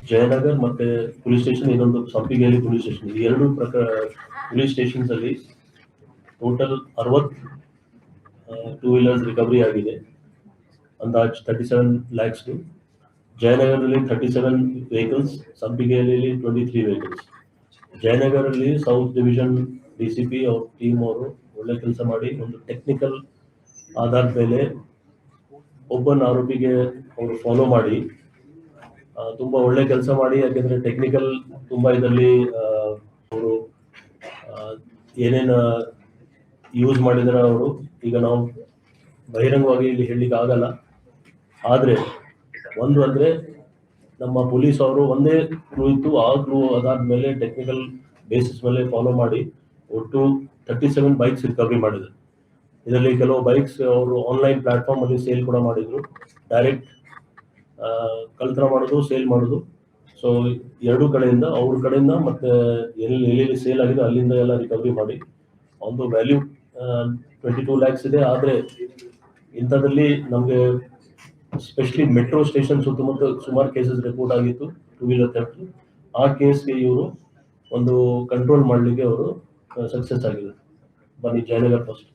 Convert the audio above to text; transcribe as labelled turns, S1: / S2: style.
S1: ಜಯನಗರ್ ಮತ್ತೆ police station, ಇನ್ನೊಂದು ಸಂಪಿಗೆಯಲ್ಲಿ police station, ಈ ಎರಡು ಪೊಲೀಸ್ ಸ್ಟೇಷನ್ಸ್ ಅಲ್ಲಿ ಟೋಟಲ್ 60 ಟೂ ವೀಲರ್ಸ್ ರಿಕವರಿ ಆಗಿದೆ, ಅಂದಾಜ್ 37 lakhs. ಜಯನಗರಲ್ಲಿ 37 ವೆಹಿಕಲ್ಸ್, ಸಂಪಿಗೆಯಲ್ಲಿ 23 ವೆಹಿಕಲ್ಸ್. ಜಯನಗರಲ್ಲಿ ಸೌತ್ ಡಿವಿಷನ್ ಡಿಸಿಪಿ ಅವ್ರ ಟೀಮ್ ಅವರು ಒಳ್ಳೆ ಕೆಲಸ ಮಾಡಿ ಒಂದು ಟೆಕ್ನಿಕಲ್ ಆಧಾರದ ಮೇಲೆ ಒಬ್ಬನ ಆರೋಪಿಗೆ ಅವರು ಫಾಲೋ ಮಾಡಿ ತುಂಬಾ ಒಳ್ಳೆ ಕೆಲಸ ಮಾಡಿ. ಯಾಕೆಂದ್ರೆ ಟೆಕ್ನಿಕಲ್ ತುಂಬಾ ಇದರಲ್ಲಿ ಅವರು ಏನೇನು ಯೂಸ್ ಮಾಡಿದಾರೆ ಅವರು ಈಗ ನಾವು ಬಹಿರಂಗವಾಗಿ ಇಲ್ಲಿ ಹೇಳಲಿಕ್ಕೆ ಆಗಲ್ಲ. ಆದ್ರೆ ಒಂದು ಅಂದ್ರೆ ನಮ್ಮ ಪೊಲೀಸ್ ಅವರು ಒಂದೇ ಕ್ಲೂ ಇತ್ತು, ಆ ಕ್ಲೂ ಅದಾದ್ಮೇಲೆ ಟೆಕ್ನಿಕಲ್ ಬೇಸಿಸ್ ಮೇಲೆ ಫಾಲೋ ಮಾಡಿ ಒಟ್ಟು 37 ಬೈಕ್ಸ್ ರಿಕವರಿ ಮಾಡಿದ್ರು. ಇದರಲ್ಲಿ ಕೆಲವು ಬೈಕ್ಸ್ ಅವರು ಆನ್ಲೈನ್ ಪ್ಲಾಟ್ಫಾರ್ಮ್ ಅಲ್ಲಿ ಸೇಲ್ ಕೂಡ ಮಾಡಿದ್ರು, ಡೈರೆಕ್ಟ್ ಕಳ್ತನ ಮಾಡೋದು, ಸೇಲ್ ಮಾಡೋದು. ಸೊ ಎರಡು ಕಡೆಯಿಂದ, ಅವ್ರ ಕಡೆಯಿಂದ ಮತ್ತೆ ಎಲ್ಲಿ ಸೇಲ್ ಆಗಿದೆ ಅಲ್ಲಿಂದ ಎಲ್ಲ ರಿಕವರಿ ಮಾಡಿ ಒಂದು ವ್ಯಾಲ್ಯೂ 22 lakhs ಇದೆ. ಆದ್ರೆ ಇಂಥದ್ರಲ್ಲಿ ನಮಗೆ ಸ್ಪೆಷಲಿ ಮೆಟ್ರೋ ಸ್ಟೇಷನ್ ಸುತ್ತಮುತ್ತ ಸುಮಾರು ಕೇಸಸ್ ರಿಪೋರ್ಟ್ ಆಗಿತ್ತು ಟೂ ವೀಲರ್ ಥೆಫ್ಟ್. ಆ ಕೇಸ್ಗೆ ಇವರು ಒಂದು ಕಂಟ್ರೋಲ್ ಮಾಡಲಿಕ್ಕೆ ಅವರು ಸಕ್ಸಸ್ ಆಗಿದೆ. ಬನ್ನಿ ಜಯನಗರ್ ಫಸ್ಟ್.